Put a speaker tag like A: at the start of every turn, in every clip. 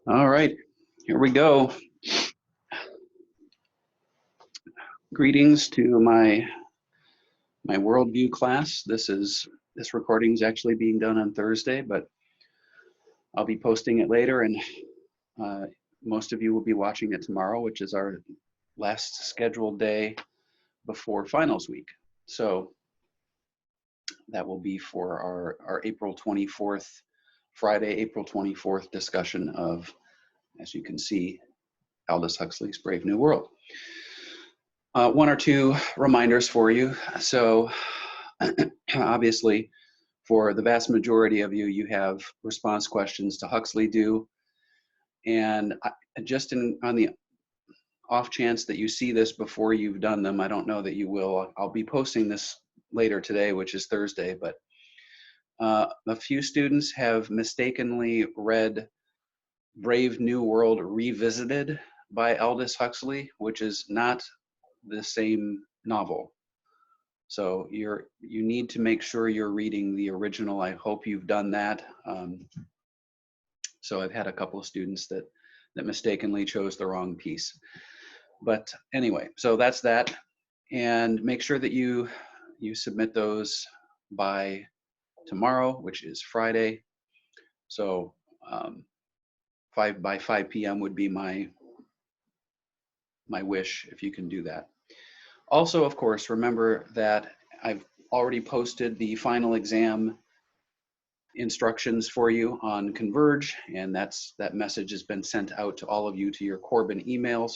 A: All right, here we go. Greetings to my worldview class. This recording is actually being done on Thursday, but I'll be posting it later, and uh, most of you will be watching it tomorrow, which is our last scheduled day before finals week. So that will be for our April 24th, Friday, April 24th discussion of, as you can see, Aldous Huxley's Brave New World. One or two reminders for you. So obviously, for the vast majority of you, you have response questions to Huxley due. And just on the off chance that you see this before you've done them, I don't know that you will. I'll be posting this later today, which is Thursday, but a few students have mistakenly read Brave New World Revisited by Aldous Huxley, which is not the same novel. So you need to make sure you're reading the original. I hope you've done that. So I've had a couple of students that mistakenly chose the wrong piece. But anyway, so that's that. And make sure that you submit those by tomorrow, which is Friday. So by 5 p.m. would be my wish, if you can do that. Also, of course, remember that I've already posted the final exam instructions for you on Converge, and that message has been sent out to all of you to your Corbin emails.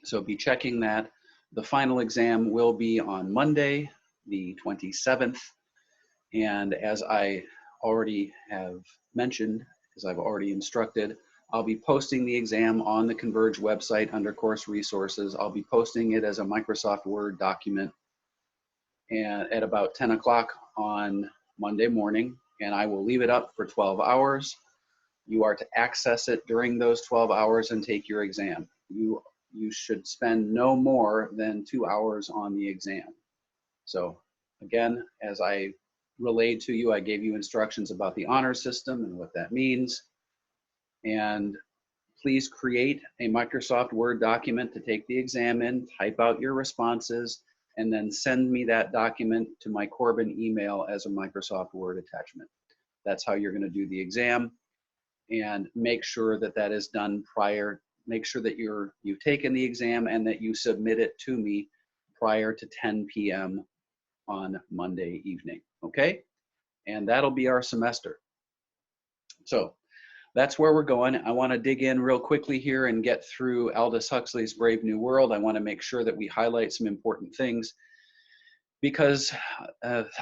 A: So be checking that. The final exam will be on Monday, the 27th. And as I already have mentioned, as I've already instructed, I'll be posting the exam on the Converge website under course resources. I'll be posting it as a Microsoft Word document and at about 10 o'clock on Monday morning, and I will leave it up for 12 hours. You are to access it during those 12 hours and take your exam. You should spend no more than 2 hours on the exam. So again, as I relayed to you, I gave you instructions about the honor system and what that means. And please create a Microsoft Word document to take the exam in, type out your responses, and then send me that document to my Corbin email as a Microsoft Word attachment. That's how you're going to do the exam. And make sure that that is done prior. Make sure that you've taken the exam and that you submit it to me prior to 10 p.m. on Monday evening, okay? And that'll be our semester. So that's where we're going. I want to dig in real quickly here and get through Aldous Huxley's Brave New World. I want to make sure that we highlight some important things because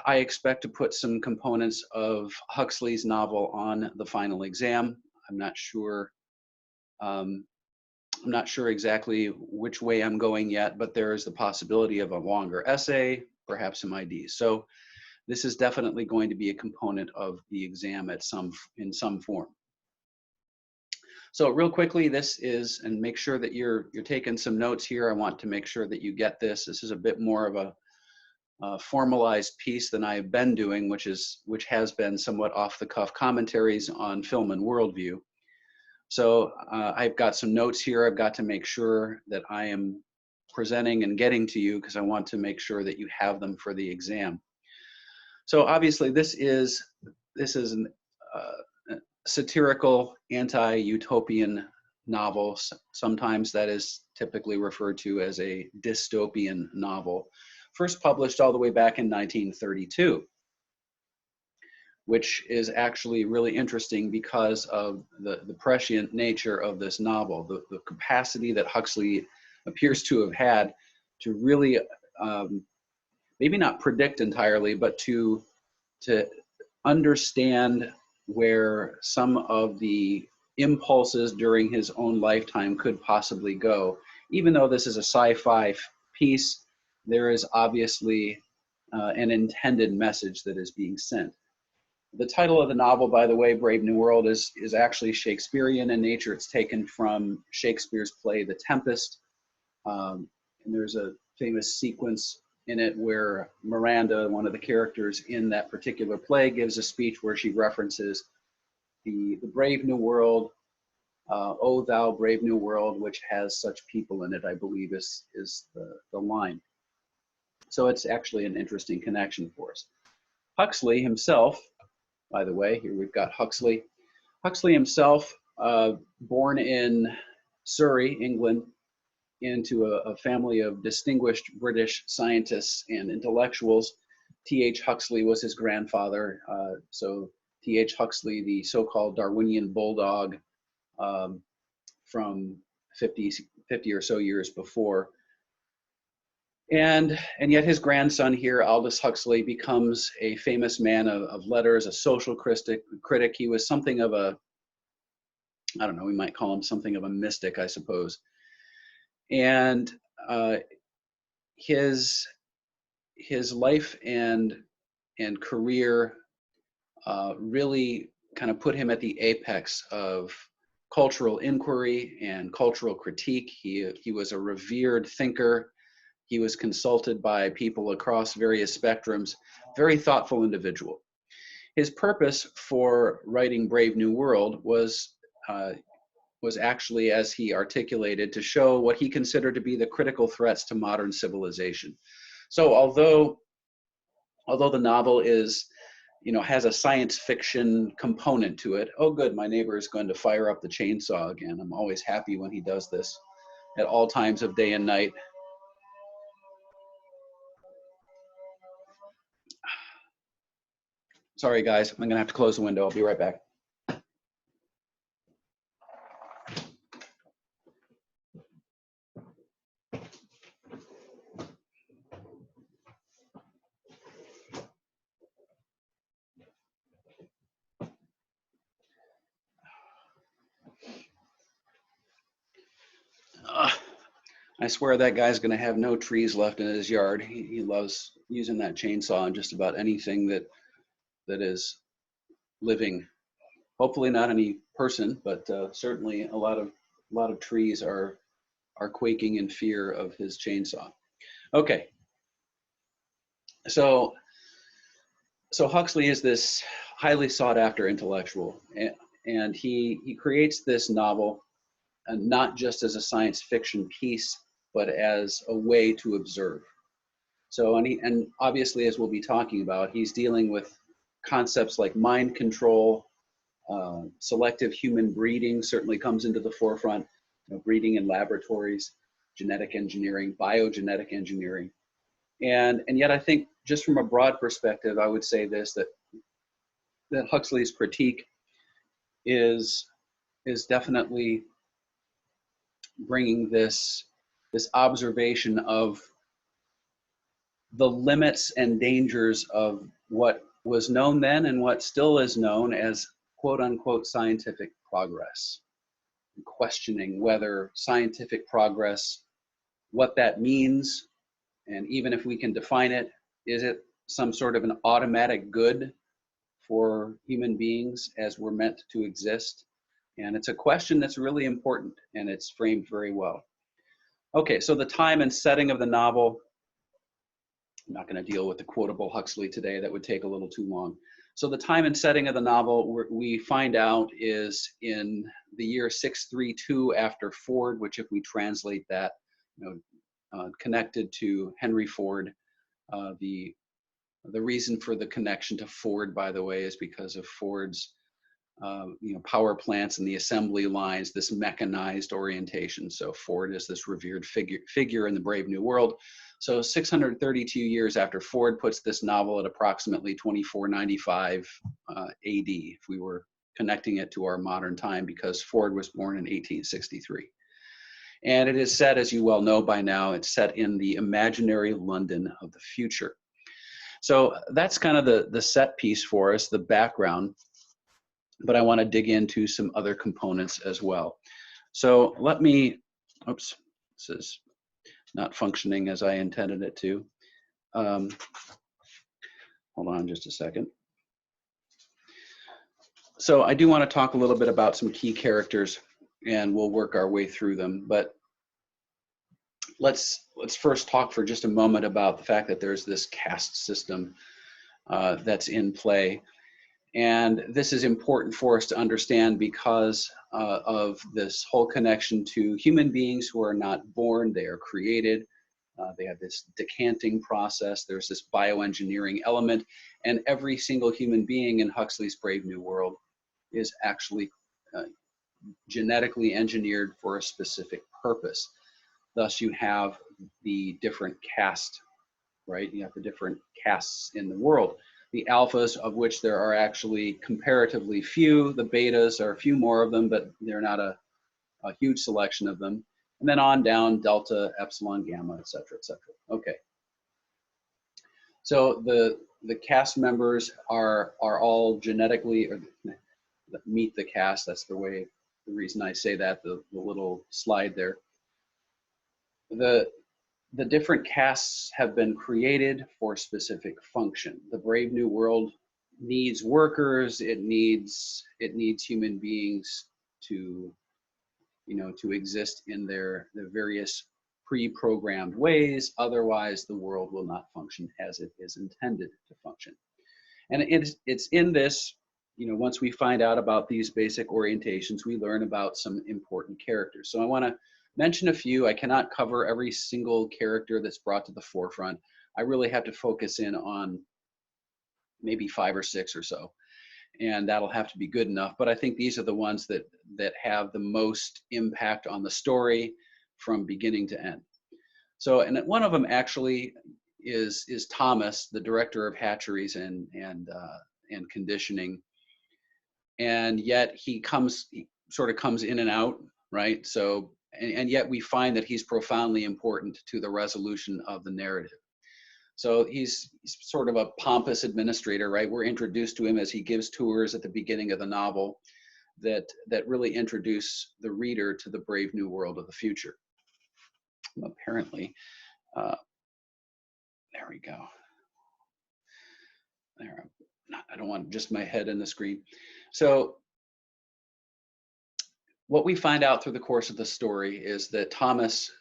A: I expect to put some components of Huxley's novel on the final exam. I'm not sure exactly which way I'm going yet, but there is the possibility of a longer essay, perhaps some IDs. So this is definitely going to be a component of the exam in some form. So real quickly, this is, and make sure that you're taking some notes here. I want to make sure that you get this. This is a bit more of a formalized piece than I've been doing, which has been somewhat off-the-cuff commentaries on film and worldview. So I've got some notes here. I've got to make sure that I am presenting and getting to you because I want to make sure that you have them for the exam. So obviously, this is an satirical, anti-utopian novel. Sometimes that is typically referred to as a dystopian novel. First published all the way back in 1932, which is actually really interesting because of the prescient nature of this novel, the capacity that Huxley appears to have had to really, maybe not predict entirely, but to understand where some of the impulses during his own lifetime could possibly go. Even though this is a sci-fi piece, there is obviously an intended message that is being sent. The title of the novel, by the way, Brave New World, is actually Shakespearean in nature. It's taken from Shakespeare's play, The Tempest. And there's a famous sequence in it where Miranda, one of the characters in that particular play, gives a speech where she references the Brave New World O thou brave new world, which has such people in it, I believe is the line. So it's actually an interesting connection for us. Huxley himself, by the way, here we've got Huxley. Huxley himself, born in Surrey, England, into a family of distinguished British scientists and intellectuals. T.H. Huxley was his grandfather. So T.H. Huxley, the so-called Darwinian bulldog from 50 or so years before. And yet his grandson here, Aldous Huxley, becomes a famous man of letters, a social critic. He was something of a, I don't know, we might call him something of a mystic, I suppose. And his life and career really kind of put him at the apex of cultural inquiry and cultural critique. He was a revered thinker. He was consulted by people across various spectrums, very thoughtful individual. His purpose for writing Brave New World was actually, as he articulated, to show what he considered to be the critical threats to modern civilization. So although the novel is, has a science fiction component to it. Oh, good, my neighbor is going to fire up the chainsaw again. I'm always happy when he does this at all times of day and night. Sorry, guys, I'm going to have to close the window. I'll be right back. I swear that guy's going to have no trees left in his yard. He loves using that chainsaw on just about anything that is living. Hopefully not any person, but certainly a lot of trees are quaking in fear of his chainsaw. Okay. So Huxley is this highly sought after intellectual, and he creates this novel not just as a science fiction piece, but as a way to observe. So, and obviously, as we'll be talking about, he's dealing with concepts like mind control, selective human breeding certainly comes into the forefront, breeding in laboratories, genetic engineering, biogenetic engineering. And yet I think just from a broad perspective, I would say this, that Huxley's critique is definitely bringing this observation of the limits and dangers of what was known then and what still is known as quote unquote scientific progress, questioning whether scientific progress, what that means, and even if we can define it, is it some sort of an automatic good for human beings as we're meant to exist? And it's a question that's really important, and it's framed very well. Okay, so the time and setting of the novel, I'm not going to deal with the quotable Huxley today, that would take a little too long. So the time and setting of the novel, we find out, is in the year 632 after Ford, which if we translate that, connected to Henry Ford. The reason for the connection to Ford, by the way, is because of Ford's power plants and the assembly lines, this mechanized orientation. So Ford is this revered figure in the Brave New World. So 632 years after Ford puts this novel at approximately 2495 AD, if we were connecting it to our modern time, because Ford was born in 1863. And it is set, as you well know by now, it's set in the imaginary London of the future. So that's kind of the set piece for us, the background. But I want to dig into some other components as well. So let me, oops, this is not functioning as I intended it to. Hold on just a second. So I do want to talk a little bit about some key characters, and we'll work our way through them. But let's first talk for just a moment about the fact that there's this caste system that's in play. And this is important for us to understand because of this whole connection to human beings who are not born, they are created. They have this decanting process. There's this bioengineering element, and every single human being in Huxley's Brave New World is actually uh, genetically engineered for a specific purpose. Thus, you have the different caste, right? You have the different castes in the world. The alphas, of which there are actually comparatively few. The betas are a few more of them, but they're not a huge selection of them. And then on down, delta, epsilon, gamma, et cetera, et cetera. Okay. So the caste members are all genetically, or meet the caste. That's the reason I say that, the little slide there. The different castes have been created for specific function. The Brave New World needs workers. It needs human beings to, to exist in their various pre-programmed ways. Otherwise, the world will not function as it is intended to function. And it's in this, once we find out about these basic orientations, we learn about some important characters. So I want to mention a few. I cannot cover every single character that's brought to the forefront. I really have to focus in on maybe 5 or 6 or so, and that'll have to be good enough. But I think these are the ones that have the most impact on the story from beginning to end. So, and one of them actually is Thomas, the director of hatcheries and conditioning, and yet he sort of comes in and out, right? So, and yet we find that he's profoundly important to the resolution of the narrative. So he's sort of a pompous administrator, right? We're introduced to him as he gives tours at the beginning of the novel that really introduce the reader to the brave new world of the future. Apparently, there we go. There, I don't want just my head in the screen. So what we find out through the course of the story is that Thomas,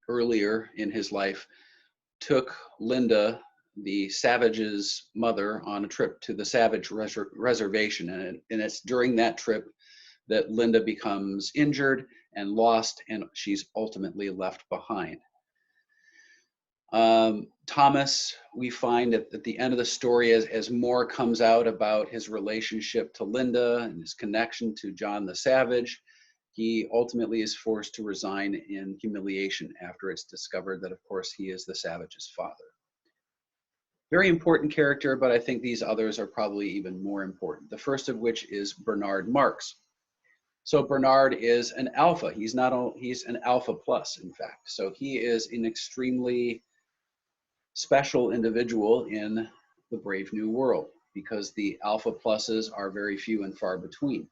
A: earlier in his life, took Linda, the Savage's mother, on a trip to the Savage reservation. And it's during that trip that Linda becomes injured and lost, and she's ultimately left behind. Thomas, we find at the end of the story, as more comes out about his relationship to Linda and his connection to John the Savage, he ultimately is forced to resign in humiliation after it's discovered that, of course, he is the Savage's father. Very important character, but I think these others are probably even more important. The first of which is Bernard Marx. So Bernard is an alpha. He's an alpha plus, in fact. So he is an extremely special individual in the Brave New World because the alpha pluses are very few and far between.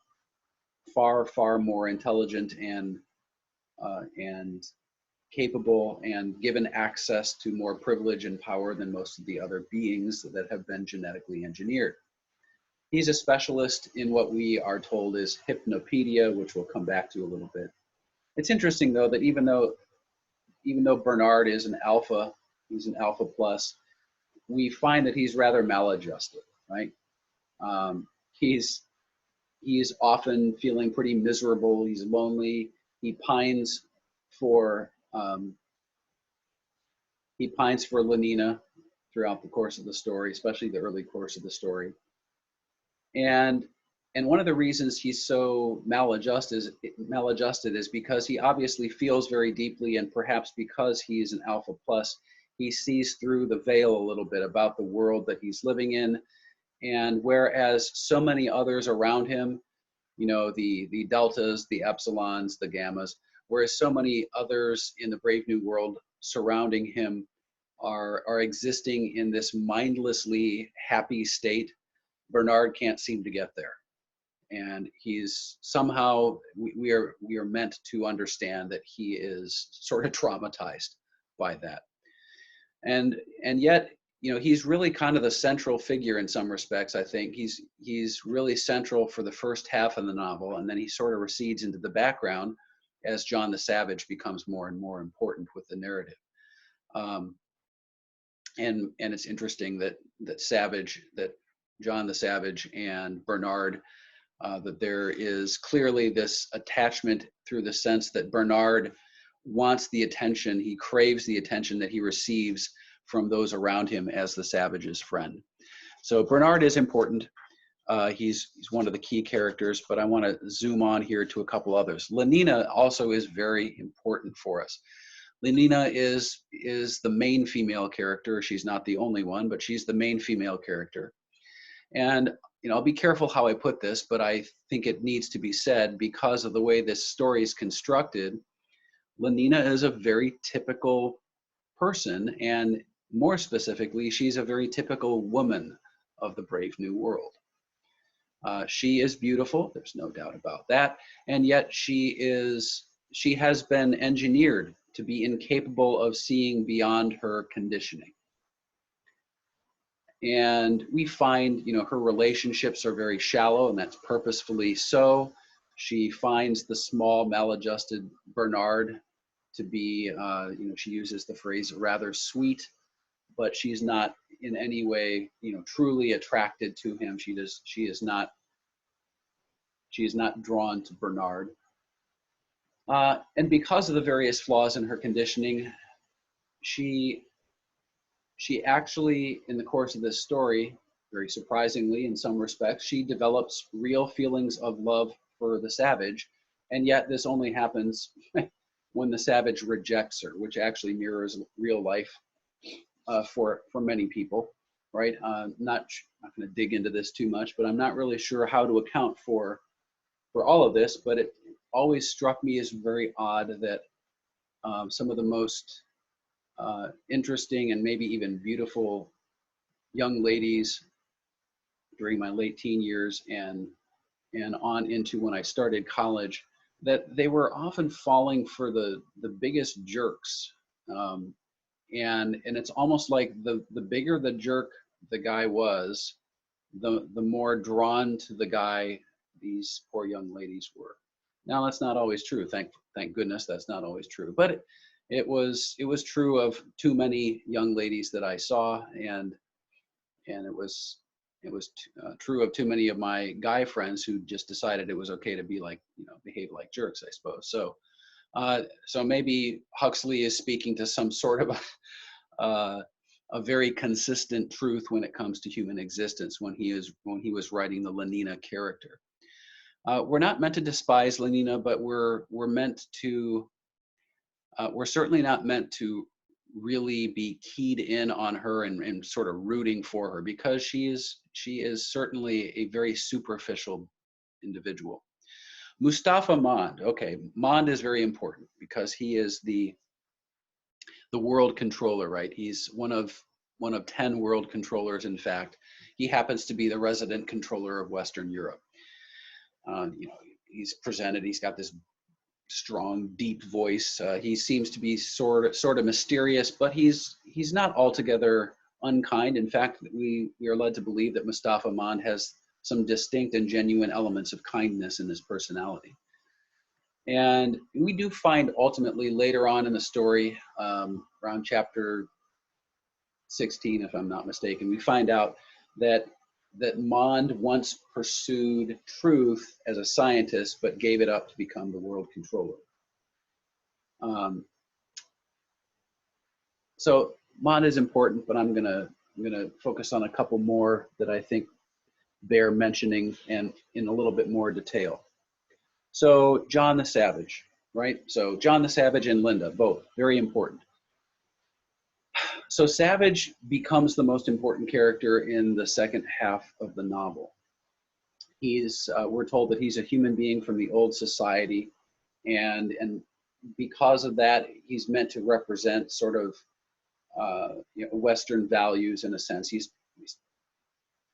A: Far, far more intelligent and capable and given access to more privilege and power than most of the other beings that have been genetically engineered. He's a specialist in what we are told is hypnopedia, which we'll come back to a little bit. It's interesting, though, that even though Bernard is an alpha, he's an alpha plus, we find that he's rather maladjusted, right? He's often feeling pretty miserable. He's lonely. He pines for Lenina throughout the course of the story, especially the early course of the story. And one of the reasons he's so maladjusted is because he obviously feels very deeply, and perhaps because he is an alpha plus, he sees through the veil a little bit about the world that he's living in. And whereas so many others around him, the deltas, the epsilons, the gammas, whereas so many others in the Brave New World surrounding him are existing in this mindlessly happy state, Bernard can't seem to get there. And he's somehow, we are meant to understand that he is sort of traumatized by that. And yet, he's really kind of the central figure in some respects. I think he's really central for the first half of the novel, and then he sort of recedes into the background as John the Savage becomes more and more important with the narrative. And it's interesting that John the Savage and Bernard, that there is clearly this attachment through the sense that Bernard wants the attention, he craves the attention that he receives from those around him as the Savage's friend. So Bernard is important. He's one of the key characters, but I want to zoom on here to a couple others. Lenina also is very important for us. Lenina is the main female character. She's not the only one, but she's the main female character. And I'll be careful how I put this, but I think it needs to be said because of the way this story is constructed. Lenina is a very typical person, and more specifically, she's a very typical woman of the Brave New World. She is beautiful, there's no doubt about that, and yet she has been engineered to be incapable of seeing beyond her conditioning. And we find, her relationships are very shallow, and that's purposefully so. She finds the small, maladjusted Bernard to be, she uses the phrase rather sweet, but she's not in any way, truly attracted to him. She is not drawn to Bernard. And because of the various flaws in her conditioning, she actually, in the course of this story, very surprisingly in some respects, she develops real feelings of love for the Savage, and yet this only happens when the Savage rejects her, which actually mirrors real life for many people, right? Not going to dig into this too much, but I'm not really sure how to account for all of this, but it always struck me as very odd that some of the most interesting and maybe even beautiful young ladies during my late teen years and on into when I started college, that they were often falling for the biggest jerks. And it's almost like the bigger the jerk the guy was, the more drawn to the guy these poor young ladies were. Now that's not always true. Thank goodness that's not always true. But it was true of too many young ladies that I saw, and it was true of too many of my guy friends who just decided it was okay to be like, behave like jerks, I suppose. So so maybe Huxley is speaking to some sort of a very consistent truth when it comes to human existence when he was writing the Lenina character. We're not meant to despise Lenina, but we're meant to. We're certainly not meant to really be keyed in on her and sort of rooting for her, because she is certainly a very superficial individual. Mustafa Mond. Okay, Mond is very important because he is the world controller, right? He's one of 10 world controllers. In fact, he happens to be the resident controller of Western Europe. He's presented. He's got this strong, deep voice. He seems to be sort of mysterious, but he's not altogether unkind. In fact, we are led to believe that Mustafa Mond has some distinct and genuine elements of kindness in his personality. And we do find ultimately later on in the story, around chapter 16, if I'm not mistaken, we find out that Mond once pursued truth as a scientist, but gave it up to become the world controller. So Mond is important, but I'm gonna focus on a couple more that I think bear mentioning and in a little bit more detail. So John the Savage, right? So John the Savage and Linda, both very important. So Savage becomes the most important character in the second half of the novel. We're told that he's a human being from the old society, and because of that, he's meant to represent sort of Western values in a sense. He's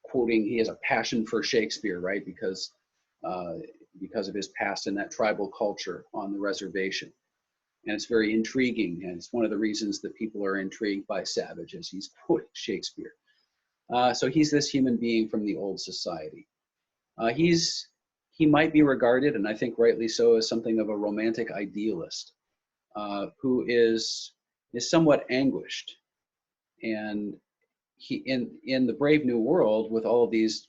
A: quoting. He has a passion for Shakespeare, right? Because of his past in that tribal culture on the reservation. And it's very intriguing, and it's one of the reasons that people are intrigued by Savage, as he's quoting Shakespeare. So he's this human being from the old society. He might be regarded, and I think rightly so, as something of a romantic idealist who is somewhat anguished. And he in the Brave New World, with all of these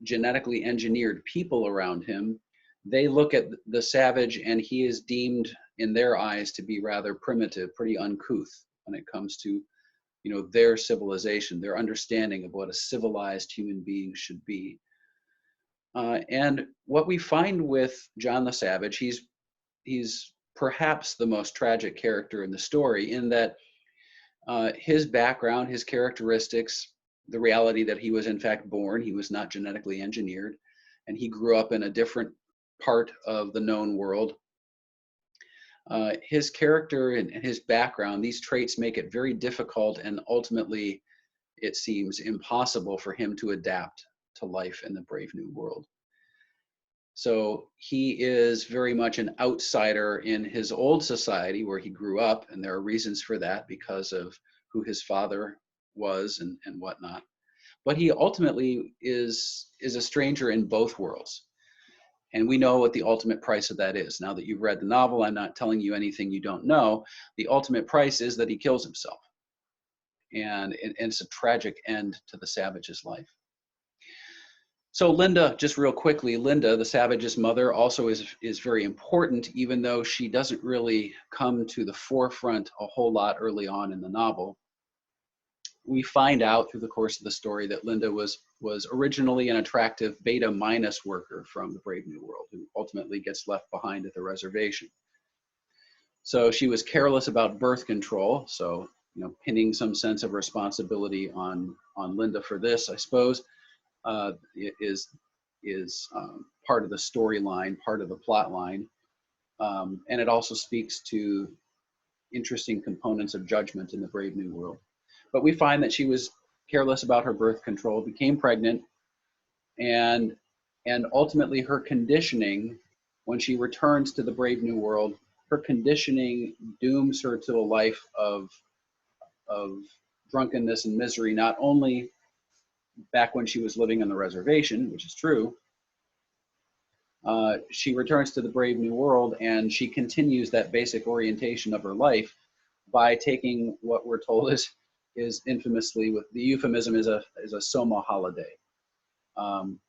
A: genetically engineered people around him, they look at the savage and he is deemed in their eyes to be rather primitive, pretty uncouth when it comes to, you know, their civilization, their understanding of what a civilized human being should be. And what we find with John the Savage, he's perhaps the most tragic character in the story, in that his background, his characteristics, the reality that he was in fact born, he was not genetically engineered, and he grew up in a different part of the known world. His character and his background, these traits make it very difficult and ultimately, it seems, impossible for him to adapt to life in the Brave New World. So he is very much an outsider in his old society where he grew up, and there are reasons for that because of who his father was and whatnot. But he ultimately is a stranger in both worlds. And we know what the ultimate price of that is. Now that you've read the novel, I'm not telling you anything you don't know. The ultimate price is that he kills himself. And it's a tragic end to the Savage's life. So Linda, just real quickly, Linda, the Savage's mother, also is very important, even though she doesn't really come to the forefront a whole lot early on in the novel. We find out through the course of the story that Linda was originally an attractive Beta Minus worker from the Brave New World, who ultimately gets left behind at the reservation. So she was careless about birth control, so, you know, pinning some sense of responsibility on Linda for this, I suppose. Is part of the storyline, part of the plot line. And it also speaks to interesting components of judgment in the Brave New World. But we find that she was careless about her birth control, became pregnant, and ultimately her conditioning, when she returns to the Brave New World, her conditioning dooms her to a life of drunkenness and misery, not only back when she was living on the reservation, which is true. She returns to the Brave New World and she continues that basic orientation of her life by taking what we're told is infamously, with the euphemism, is a soma holiday,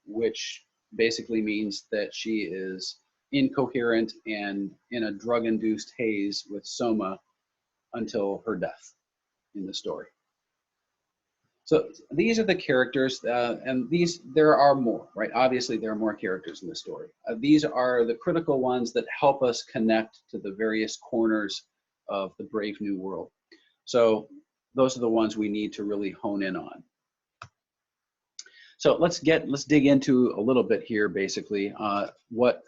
A: which basically means that she is incoherent and in a drug-induced haze with soma until her death in the story. So these are the characters, and there are more, right? Obviously, there are more characters in the story. These are the critical ones that help us connect to the various corners of the Brave New World. So those are the ones we need to really hone in on. So let's dig into a little bit here, basically, what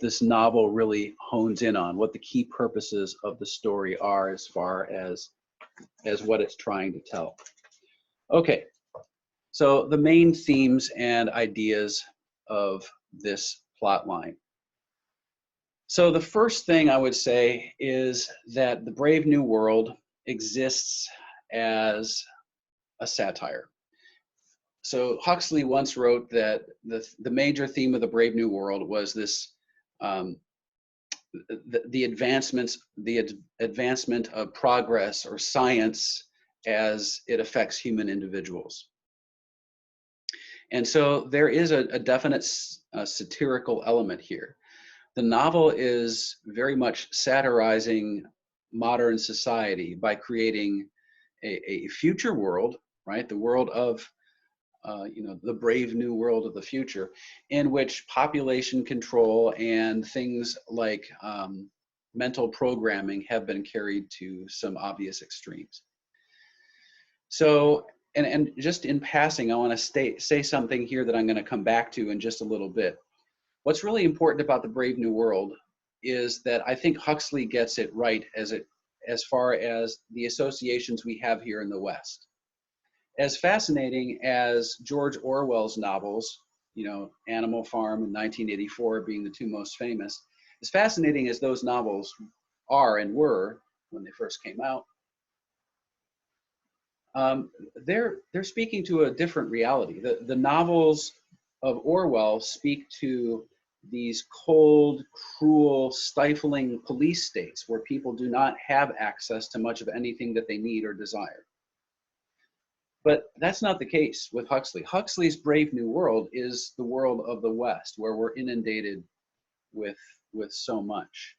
A: this novel really hones in on, what the key purposes of the story are as far as what it's trying to tell. Okay, so the main themes and ideas of this plot line. So the first thing I would say is that the Brave New World exists as a satire. So Huxley once wrote that the major theme of the Brave New World was this, the advancement of progress or science as it affects human individuals. And so there is a definite satirical element here. The novel is very much satirizing modern society by creating a future world, right? The world of, the Brave New World of the future, in which population control and things like mental programming have been carried to some obvious extremes. So, and just in passing, I want to say something here that I'm going to come back to in just a little bit. What's really important about the Brave New World is that I think Huxley gets it right as far as the associations we have here in the West. As fascinating as George Orwell's novels, Animal Farm and 1984 being the two most famous, as fascinating as those novels are and were when they first came out, they're speaking to a different reality. The novels of Orwell speak to these cold, cruel, stifling police states where people do not have access to much of anything that they need or desire. But that's not the case with Huxley. Huxley's Brave New World is the world of the West, where we're inundated with with so much,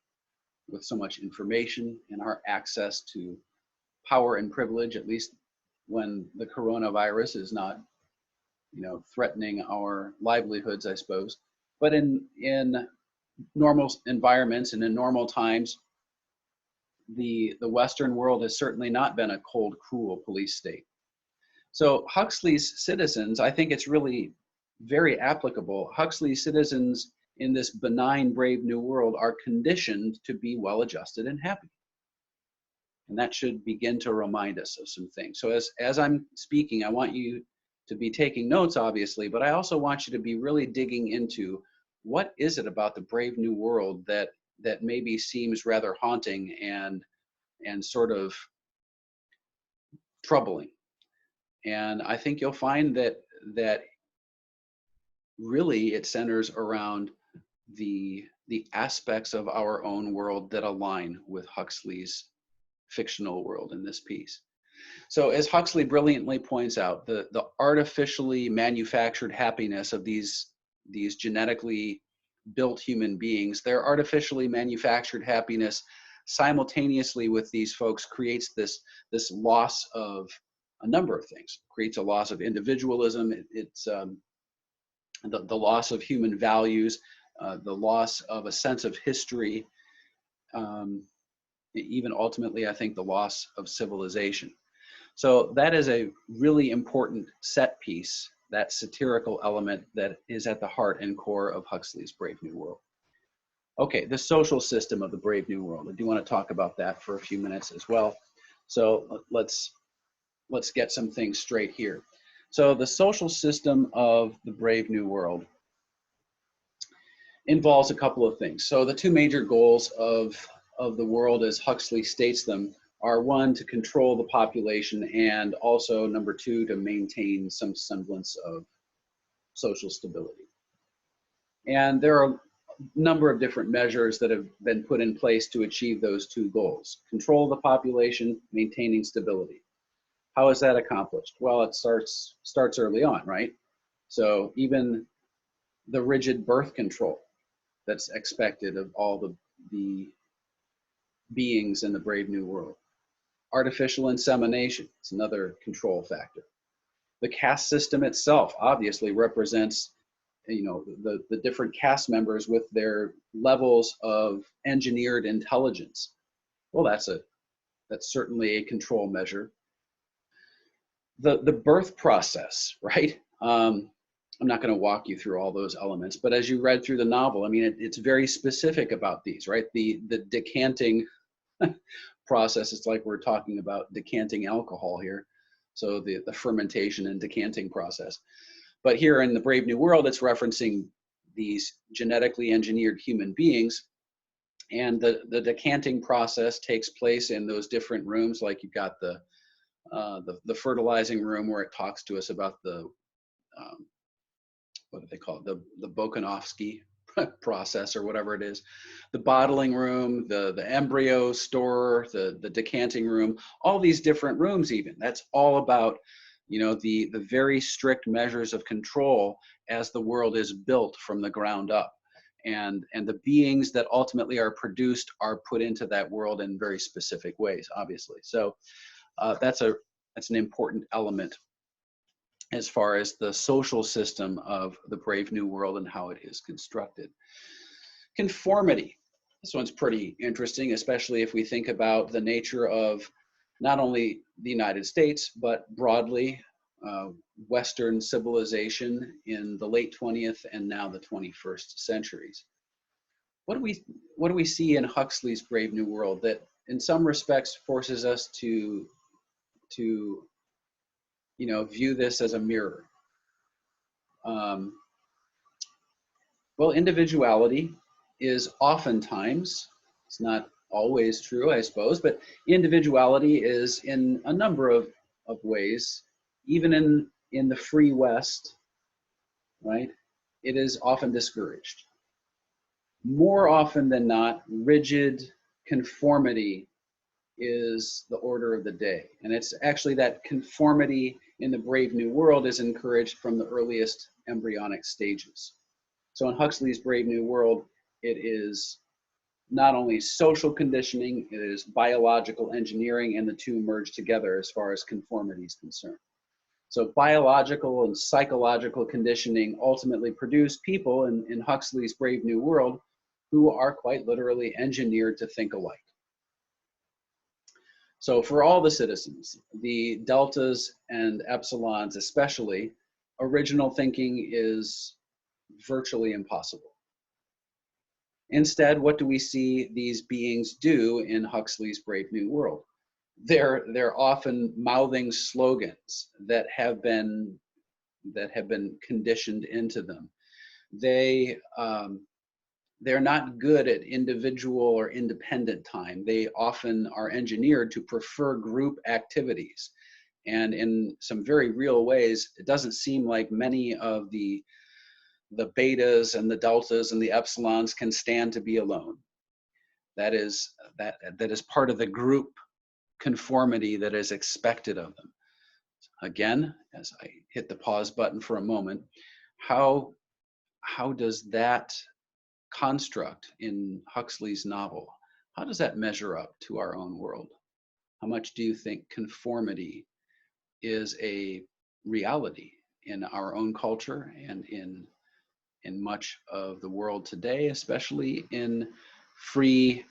A: with so much information and our access to power and privilege, at least when the coronavirus is not, threatening our livelihoods, I suppose. But in normal environments and in normal times, the Western world has certainly not been a cold, cruel police state. So Huxley's citizens, I think it's really very applicable. Huxley's citizens in this benign, brave new world are conditioned to be well-adjusted and happy. And that should begin to remind us of some things. So as I'm speaking, I want you to be taking notes, obviously, but I also want you to be really digging into what is it about the brave new world that maybe seems rather haunting and sort of troubling. And I think you'll find that really it centers around the aspects of our own world that align with Huxley's fictional world in this piece. So as Huxley brilliantly points out, the artificially manufactured happiness of these genetically built human beings, their artificially manufactured happiness simultaneously with these folks creates this loss of a number of things. Creates a loss of individualism. It's the loss of human values, the loss of a sense of history, even ultimately, I think, the loss of civilization. So that is a really important set piece, that satirical element that is at the heart and core of Huxley's Brave New World. Okay, the social system of the Brave New World. I do want to talk about that for a few minutes as well. So let's get some things straight here. So the social system of the Brave New World involves a couple of things. So the two major goals of the world, as Huxley states them, are one, to control the population, and also number two, to maintain some semblance of social stability. And there are a number of different measures that have been put in place to achieve those two goals: control the population, maintaining stability. How is that accomplished? Well, it starts early on, right? So even the rigid birth control that's expected of all the beings in the Brave New World. Artificial insemination is another control factor. The caste system itself obviously represents, the different caste members with their levels of engineered intelligence. Well, that's certainly a control measure. The birth process, right? I'm not going to walk you through all those elements, but as you read through the novel, I mean, it's very specific about these, right? The decanting process, it's like we're talking about decanting alcohol here. So the fermentation and decanting process. But here in the Brave New World, it's referencing these genetically engineered human beings. And the decanting process takes place in those different rooms. Like you've got the fertilizing room where it talks to us about the, what do they call it? The Bokanovsky process or whatever it is. The bottling room, the embryo store, the decanting room, all these different rooms even. That's all about, the very strict measures of control as the world is built from the ground up. And the beings that ultimately are produced are put into that world in very specific ways, obviously. So that's an important element as far as the social system of the Brave New World and how it is constructed. Conformity. This one's pretty interesting, especially if we think about the nature of not only the United States, but broadly Western civilization in the late 20th and now the 21st centuries. What do we see in Huxley's Brave New World that in some respects forces us to view this as a mirror? Well, individuality is oftentimes, it's not always true, I suppose, but individuality is in a number of ways, even in the free West, right? It is often discouraged. More often than not, rigid conformity is the order of the day. And it's actually that conformity in the Brave New World is encouraged from the earliest embryonic stages. So in Huxley's Brave New World, it is not only social conditioning, it is biological engineering, and the two merge together as far as conformity is concerned. So biological and psychological conditioning ultimately produce people in Huxley's Brave New World who are quite literally engineered to think alike. So for all the citizens, the deltas and epsilons especially, original thinking is virtually impossible. Instead, what do we see these beings do in Huxley's Brave New World? They're often mouthing slogans that have been conditioned into them. They're not good at individual or independent time. They often are engineered to prefer group activities. And in some very real ways, it doesn't seem like many of the betas and the deltas and the epsilons can stand to be alone. That is part of the group conformity that is expected of them. Again, as I hit the pause button for a moment, how does that construct in Huxley's novel, how does that measure up to our own world? How much do you think conformity is a reality in our own culture and in much of the world today, especially in free,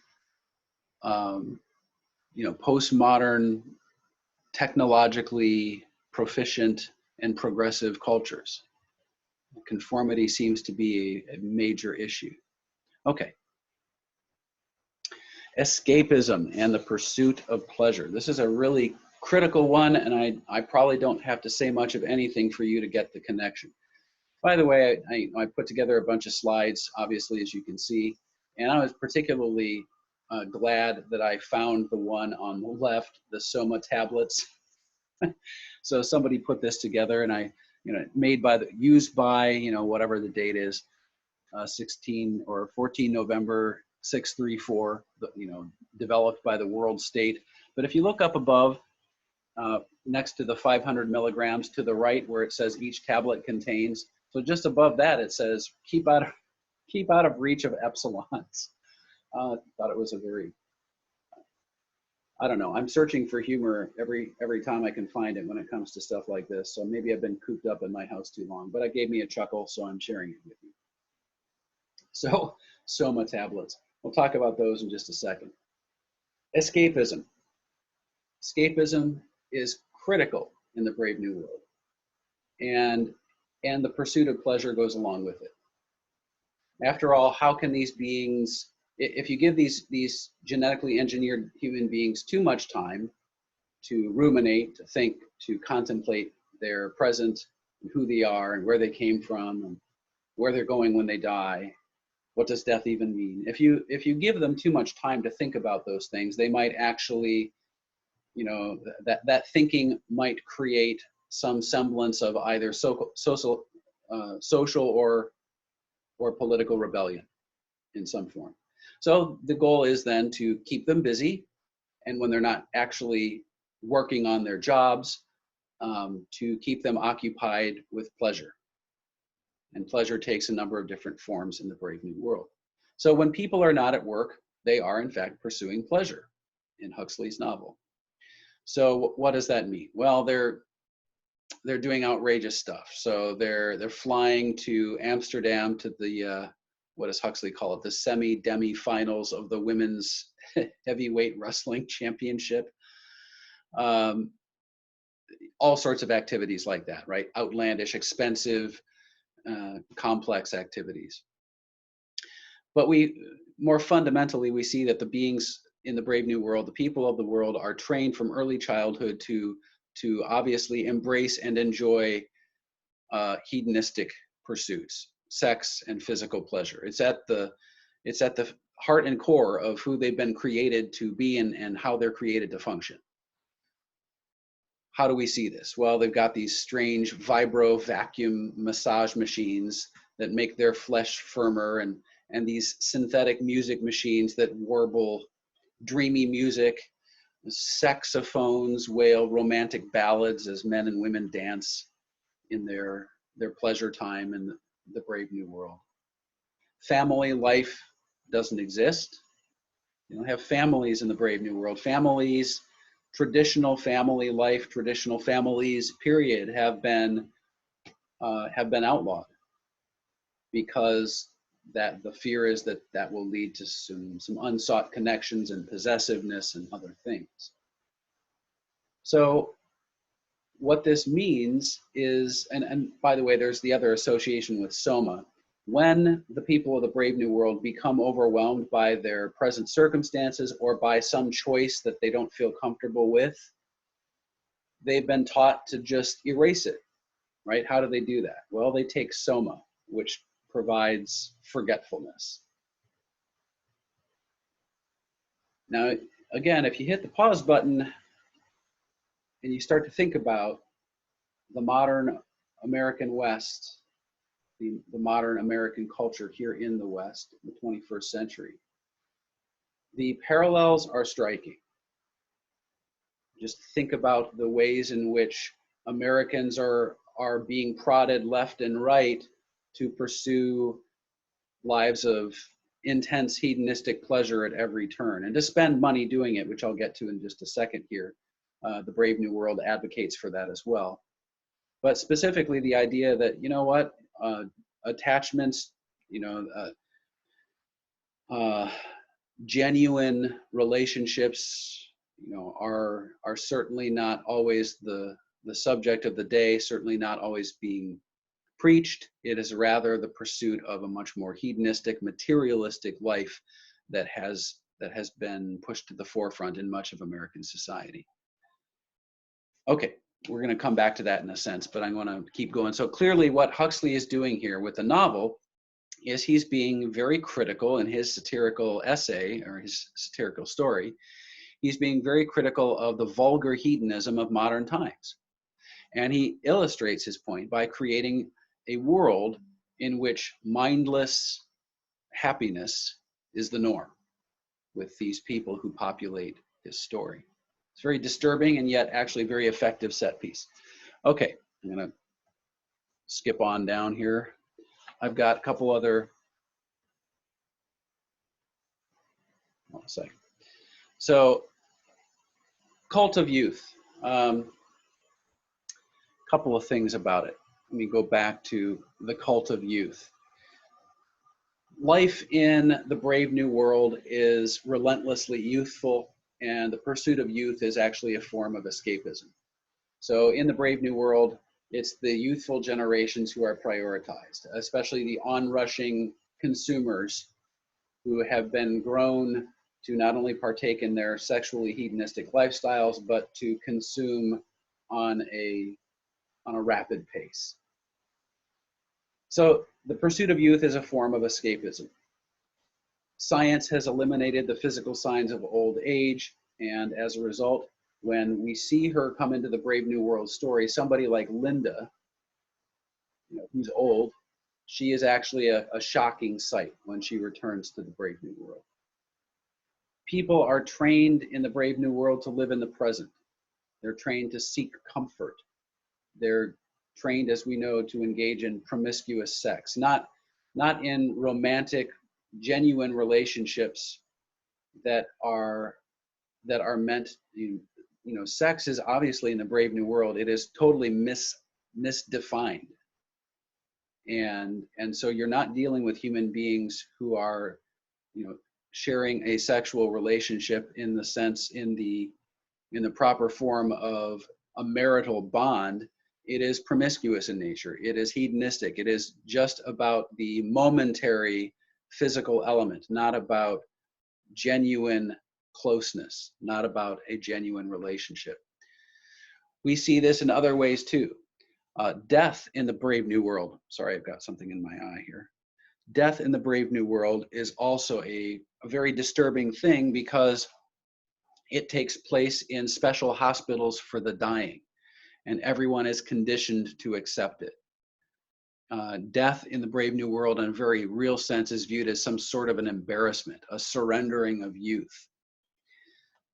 A: postmodern, technologically proficient and progressive cultures? Conformity seems to be a major issue. Okay. Escapism and the pursuit of pleasure. This is a really critical one, and I probably don't have to say much of anything for you to get the connection. By the way, I put together a bunch of slides, obviously, as you can see, and I was particularly glad that I found the one on the left, the Soma tablets. So somebody put this together, and used by, whatever the date is, 16 or 14 November 634, developed by the World State. But if you look up above, next to the 500 milligrams to the right, where it says each tablet contains, so just above that it says keep out of reach of epsilons. Thought it was a very, I don't know, I'm searching for humor every time I can find it when it comes to stuff like this. So maybe I've been cooped up in my house too long, but it gave me a chuckle, so I'm sharing it with you. So Soma tablets, we'll talk about those in just a second. Escapism. Escapism is critical in the Brave New World, and the pursuit of pleasure goes along with it. After all, how can these beings, if you give these genetically engineered human beings too much time to ruminate, to think, to contemplate their present, and who they are and where they came from and where they're going when they die, what does death even mean? If you give them too much time to think about those things, they might actually, that thinking might create some semblance of either social or political rebellion in some form. So the goal is then to keep them busy, and when they're not actually working on their jobs, to keep them occupied with pleasure. And pleasure takes a number of different forms in the Brave New World. So when people are not at work, they are in fact pursuing pleasure in Huxley's novel. So what does that mean? Well, they're doing outrageous stuff. So they're flying to Amsterdam to the what does Huxley call it? The demi finals of the women's heavyweight wrestling championship. All sorts of activities like that, right? Outlandish, expensive, complex activities. But more fundamentally, we see that the beings in the Brave New World, the people of the world, are trained from early childhood to obviously embrace and enjoy hedonistic pursuits, sex and physical pleasure. It's at the heart and core of who they've been created to be and how they're created to function. How do we see this? Well, they've got these strange vibro vacuum massage machines that make their flesh firmer, and these synthetic music machines that warble dreamy music saxophones wail romantic ballads as men and women dance in their pleasure time in the Brave New World. Family life doesn't exist. You don't have families in the Brave New World. Families, traditional family life, traditional families, period, have been outlawed, because that the fear is that that will lead to some unsought connections and possessiveness and other things. So what this means is, and by the way, there's the other association with Soma. When the people of the Brave New World become overwhelmed by their present circumstances or by some choice that they don't feel comfortable with, they've been taught to just erase it, right? How do they do that? Well, they take Soma, which provides forgetfulness. Now, again, if you hit the pause button and you start to think about the modern American West, the modern American culture here in the West, in the 21st century, the parallels are striking. Just think about the ways in which Americans are being prodded left and right to pursue lives of intense hedonistic pleasure at every turn, and to spend money doing it, which I'll get to in just a second here. The Brave New World advocates for that as well. But specifically the idea that, you know what, attachments, genuine relationships, are certainly not always the subject of the day, certainly not always being preached. It is rather the pursuit of a much more hedonistic, materialistic life that has been pushed to the forefront in much of American society. Okay, we're going to come back to that in a sense, but I'm going to keep going. So clearly what Huxley is doing here with the novel is he's being very critical in his satirical essay, or his satirical story. He's being very critical of the vulgar hedonism of modern times. And he illustrates his point by creating a world in which mindless happiness is the norm with these people who populate his story. It's very disturbing and yet actually very effective set piece. Okay, I'm going to skip on down here. I've got a couple other. One second. So, Cult of Youth. Couple of things about it. Let me go back to the Cult of Youth. Life in the Brave New World is relentlessly youthful, and the pursuit of youth is actually a form of escapism. So in the Brave New World, it's the youthful generations who are prioritized, especially the onrushing consumers who have been grown to not only partake in their sexually hedonistic lifestyles, but to consume on a rapid pace. So the pursuit of youth is a form of escapism. Science has eliminated the physical signs of old age, and as a result, when we see her come into the Brave New World story, somebody like Linda, who's old, she is actually a shocking sight when she returns to the Brave New World. People are trained in the Brave New World to live in the present. They're trained to seek comfort. They're trained, as we know, to engage in promiscuous sex, not in romantic, genuine relationships that are meant. Sex is obviously in the Brave New World. It is totally misdefined, and so you're not dealing with human beings who are, sharing a sexual relationship in the proper form of a marital bond. It is promiscuous in nature. It is hedonistic. It is just about the momentary physical element, not about genuine closeness, not about a genuine relationship. We see this in other ways too. Death in the Brave New World. Sorry, I've got something in my eye here. Death in the Brave New World is also a very disturbing thing because it takes place in special hospitals for the dying, and everyone is conditioned to accept it. Death in the Brave New World, in a very real sense, is viewed as some sort of an embarrassment, a surrendering of youth.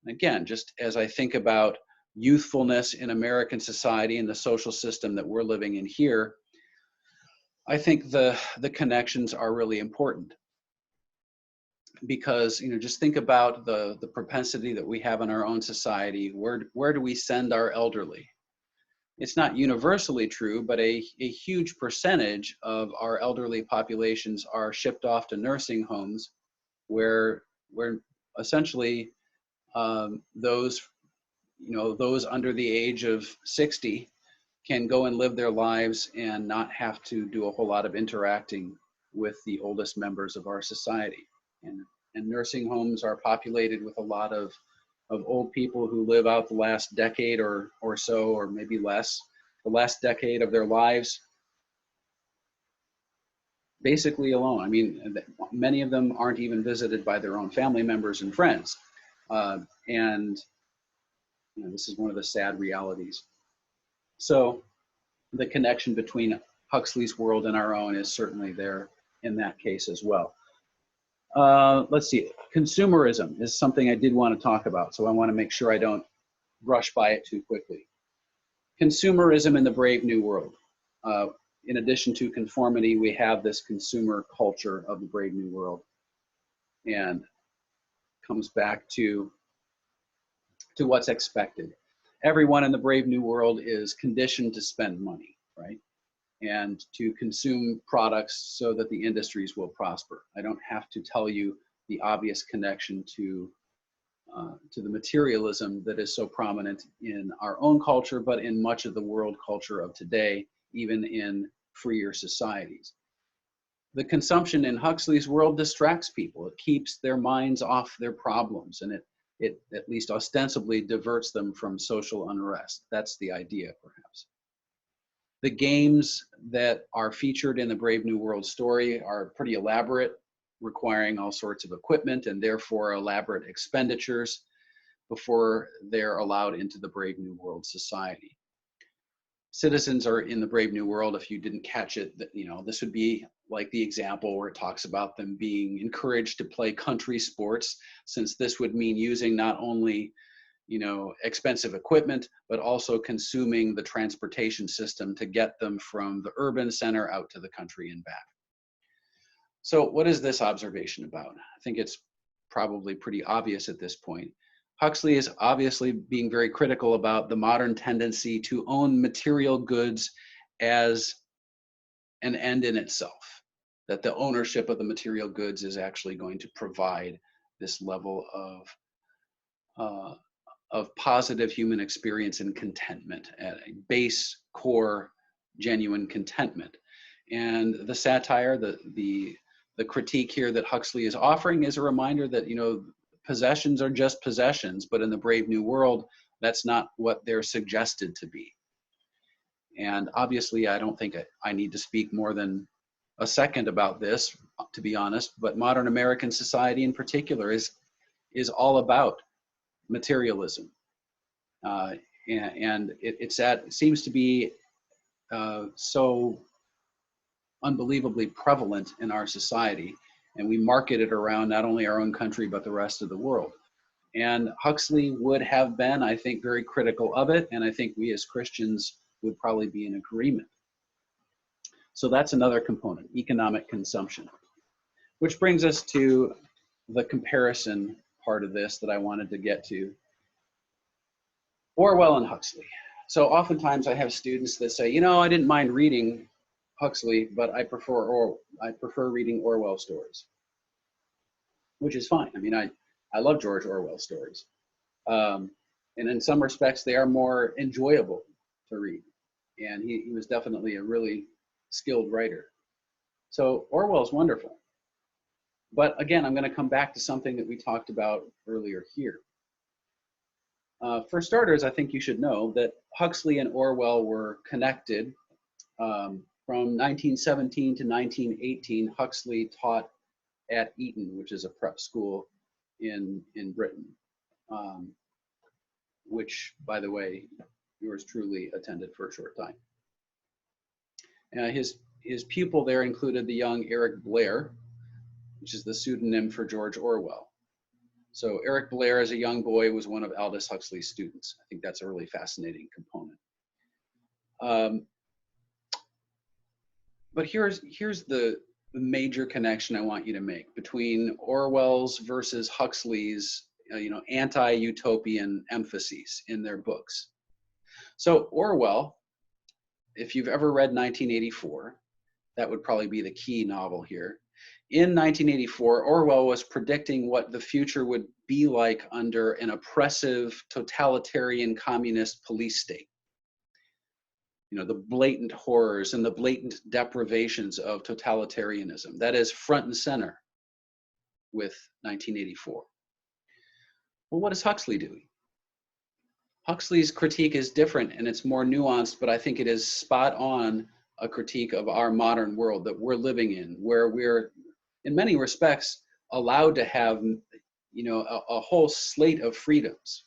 A: Again, just as I think about youthfulness in American society and the social system that we're living in here, I think the connections are really important, because just think about the propensity that we have in our own society. Where do we send our elderly? It's not universally true, but a huge percentage of our elderly populations are shipped off to nursing homes where essentially those those under the age of 60 can go and live their lives and not have to do a whole lot of interacting with the oldest members of our society. And nursing homes are populated with a lot of old people who live out the last decade or so, or maybe less, the last decade of their lives, basically alone. I mean, many of them aren't even visited by their own family members and friends. And this is one of the sad realities. So the connection between Huxley's world and our own is certainly there in that case as well. Let's see, consumerism is something I did want to talk about, so I want to make sure I don't rush by it too quickly. Consumerism in the Brave New World. In addition to conformity, we have this consumer culture of the Brave New World, and comes back to what's expected. Everyone in the Brave New World is conditioned to spend money, right? And to consume products so that the industries will prosper. I don't have to tell you the obvious connection to the materialism that is so prominent in our own culture, but in much of the world culture of today, even in freer societies. The consumption in Huxley's world distracts people. It keeps their minds off their problems, and it at least ostensibly diverts them from social unrest. That's the idea, perhaps. The games that are featured in the Brave New World story are pretty elaborate, requiring all sorts of equipment and therefore elaborate expenditures before they're allowed into the Brave New World society. Citizens are in the Brave New World. If you didn't catch it, this would be like the example where it talks about them being encouraged to play country sports, since this would mean using not only expensive equipment, but also consuming the transportation system to get them from the urban center out to the country and back. So what is this observation about? I think it's probably pretty obvious at this point. Huxley is obviously being very critical about the modern tendency to own material goods as an end in itself, that the ownership of the material goods is actually going to provide this level of positive human experience and contentment, at a base core genuine contentment. And the satire, the critique here that Huxley is offering is a reminder that possessions are just possessions, but in the Brave New World, that's not what they're suggested to be. And obviously, I don't think I need to speak more than a second about this, to be honest, but modern American society in particular is all about materialism. And it seems to be so unbelievably prevalent in our society, and we market it around not only our own country, but the rest of the world. And Huxley would have been, I think, very critical of it, and I think we as Christians would probably be in agreement. So that's another component, economic consumption, which brings us to the comparison part of this that I wanted to get to. Orwell and Huxley. So oftentimes I have students that say, I didn't mind reading Huxley, but I prefer reading Orwell stories, which is fine. I mean, I love George Orwell stories. And in some respects, they are more enjoyable to read. And he was definitely a really skilled writer. So Orwell's wonderful. But again, I'm going to come back to something that we talked about earlier here. For starters, I think you should know that Huxley and Orwell were connected. From 1917 to 1918, Huxley taught at Eton, which is a prep school in Britain, which, by the way, yours truly attended for a short time. His pupil there included the young Eric Blair, which is the pseudonym for George Orwell. So Eric Blair, as a young boy, was one of Aldous Huxley's students. I think that's a really fascinating component. But here's the major connection I want you to make between Orwell's versus Huxley's, anti-utopian emphases in their books. So Orwell, if you've ever read 1984, that would probably be the key novel here. In 1984, Orwell was predicting what the future would be like under an oppressive, totalitarian, communist police state. The blatant horrors and the blatant deprivations of totalitarianism. That is front and center with 1984. Well, what is Huxley doing? Huxley's critique is different and it's more nuanced, but I think it is spot on a critique of our modern world that we're living in, where we're, in many respects, allowed to have, a whole slate of freedoms.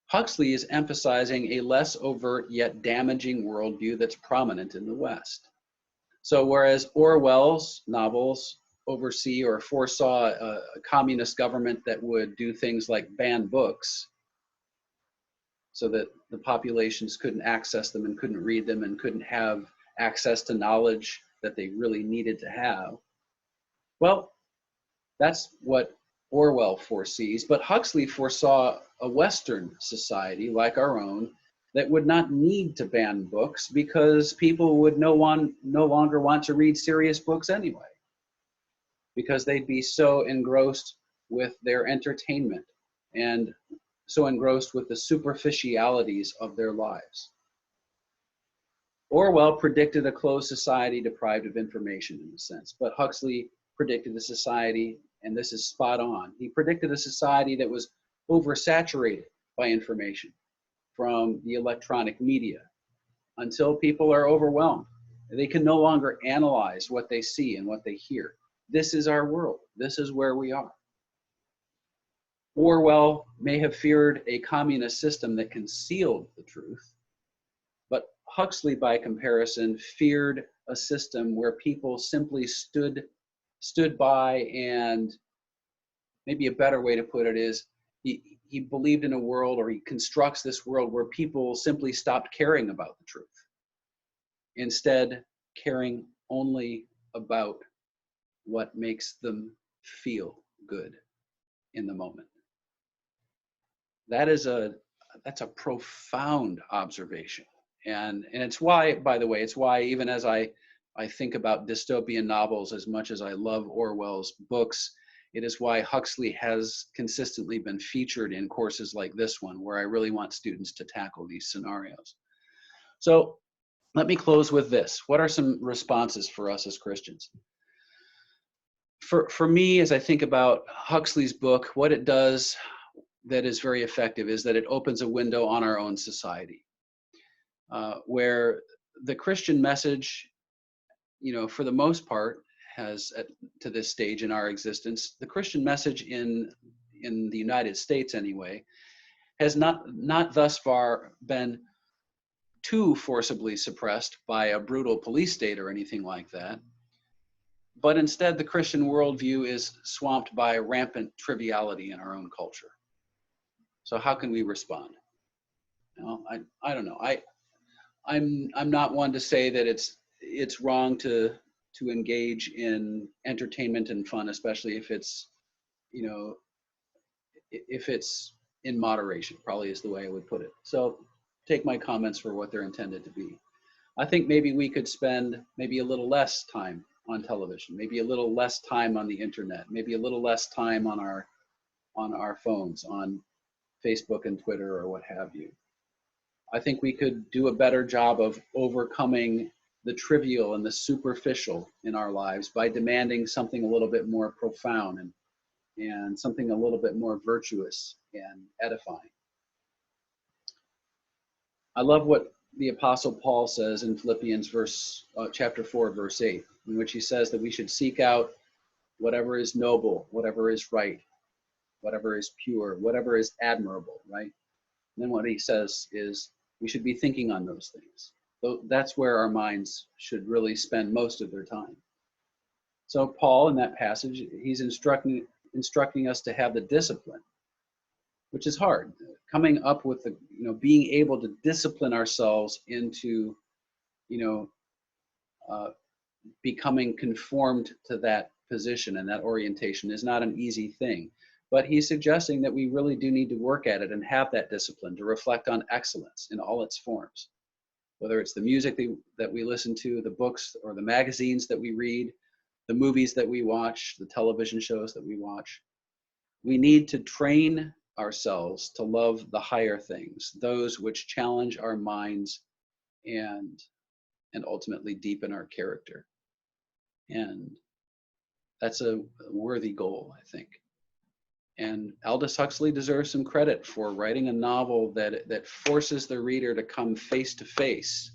A: Huxley is emphasizing a less overt yet damaging worldview that's prominent in the West. So whereas Orwell's novels oversee or foresaw a communist government that would do things like ban books so that the populations couldn't access them and couldn't read them and couldn't have access to knowledge that they really needed to have, well, that's what Orwell foresees, but Huxley foresaw a Western society like our own that would not need to ban books because people would no longer want to read serious books anyway, because they'd be so engrossed with their entertainment and so engrossed with the superficialities of their lives. Orwell predicted a closed society deprived of information in a sense, but Huxley predicted a society, and this is spot on, he predicted a society that was oversaturated by information from the electronic media until people are overwhelmed. They can no longer analyze what they see and what they hear. This is our world. This is where we are. Orwell may have feared a communist system that concealed the truth, but Huxley, by comparison, feared a system where people simply stood by, and maybe a better way to put it is he believed in a world, or he constructs this world where people simply stopped caring about the truth, instead caring only about what makes them feel good in the moment. That's a profound observation. And it's why, by the way, it's why even as I think about dystopian novels as much as I love Orwell's books, it is why Huxley has consistently been featured in courses like this one, where I really want students to tackle these scenarios. So let me close with this. What are some responses for us as Christians? For me, as I think about Huxley's book, what it does that is very effective is that it opens a window on our own society, where the Christian message, for the most part, has, to this stage in our existence, the Christian message in the United States anyway, has not thus far been too forcibly suppressed by a brutal police state or anything like that. But instead, the Christian worldview is swamped by rampant triviality in our own culture. So how can we respond? I don't know. I'm not one to say that it's wrong to engage in entertainment and fun, especially if it's, if it's in moderation, probably is the way I would put it. So take my comments for what they're intended to be. I think maybe we could spend maybe a little less time on television, maybe a little less time on the internet, maybe a little less time on our phones, on Facebook and Twitter or what have you. I think we could do a better job of overcoming the trivial and the superficial in our lives by demanding something a little bit more profound and something a little bit more virtuous and edifying. I love what the Apostle Paul says in Philippians chapter 4, verse 8, in which he says that we should seek out whatever is noble, whatever is right, whatever is pure, whatever is admirable, right? And then what he says is we should be thinking on those things. So that's where our minds should really spend most of their time. So Paul, in that passage, he's instructing instructing us to have the discipline, which is hard. Coming up with the, being able to discipline ourselves into, becoming conformed to that position and that orientation is not an easy thing. But he's suggesting that we really do need to work at it and have that discipline to reflect on excellence in all its forms. Whether it's the music that we listen to, the books or the magazines that we read, the movies that we watch, the television shows that we watch. We need to train ourselves to love the higher things, those which challenge our minds and ultimately deepen our character. And that's a worthy goal, I think. And Aldous Huxley deserves some credit for writing a novel that forces the reader to come face to face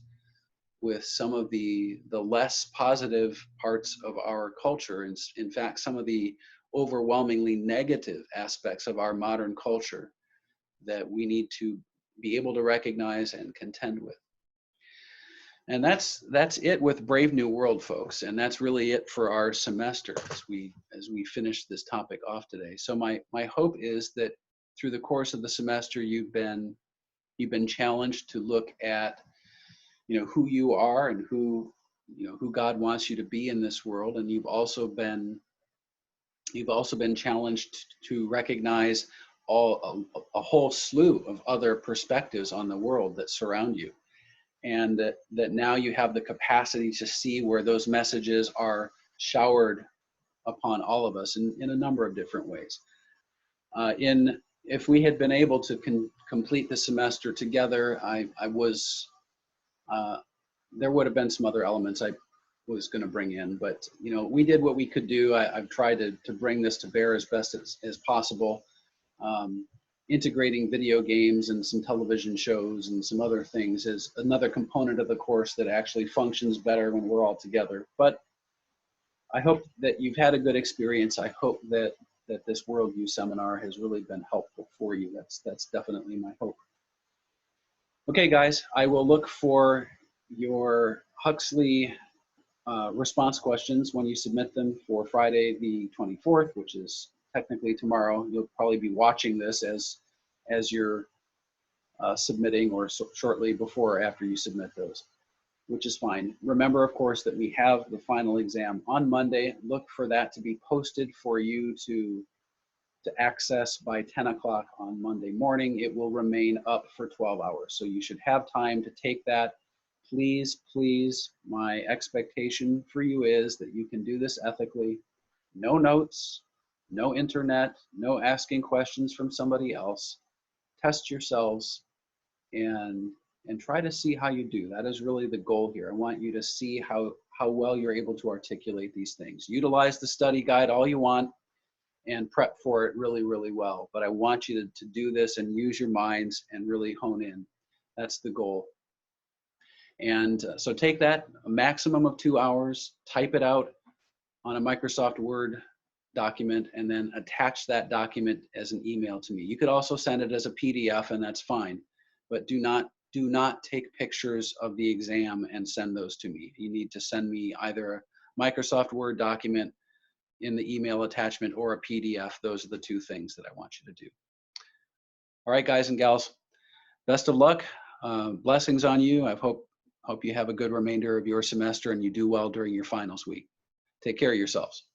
A: with some of the less positive parts of our culture. And in fact, some of the overwhelmingly negative aspects of our modern culture that we need to be able to recognize and contend with. And that's it with Brave New World, folks. And that's really it for our semester as we finish this topic off today. So my hope is that through the course of the semester, you've been challenged to look at, who you are and who God wants you to be in this world. And you've also been challenged to recognize a whole slew of other perspectives on the world that surround you. And that now you have the capacity to see where those messages are showered upon all of us in a number of different ways. If we had been able to complete the semester together, there would have been some other elements I was going to bring in, but we did what we could do. I've tried to bring this to bear as best as possible. Integrating video games and some television shows and some other things is another component of the course that actually functions better when we're all together. But I hope that you've had a good experience. I hope that this Worldview seminar has really been helpful for you. That's definitely my hope. Okay, guys, I will look for your Huxley response questions when you submit them for Friday the 24th, which is technically tomorrow. You'll probably be watching this as you're submitting, or shortly before or after you submit those, which is fine. Remember, of course, that we have the final exam on Monday. Look for that to be posted for you to access by 10 o'clock on Monday morning. It will remain up for 12 hours. So you should have time to take that. Please, my expectation for you is that you can do this ethically. No notes, no internet, no asking questions from somebody else. Test yourselves and try to see how you do. That is really the goal here. I want you to see how well you're able to articulate these things. Utilize the study guide all you want and prep for it really, really well. But I want you to do this and use your minds and really hone in. That's the goal. And so take that, a maximum of 2 hours, type it out on a Microsoft Word document, and then attach that document as an email to me. You could also send it as a PDF, and that's fine. But do not take pictures of the exam and send those to me. You need to send me either a Microsoft Word document in the email attachment or a PDF. Those are the two things that I want you to do. All right, guys and gals, best of luck. Blessings on you. I hope you have a good remainder of your semester and you do well during your finals week. Take care of yourselves.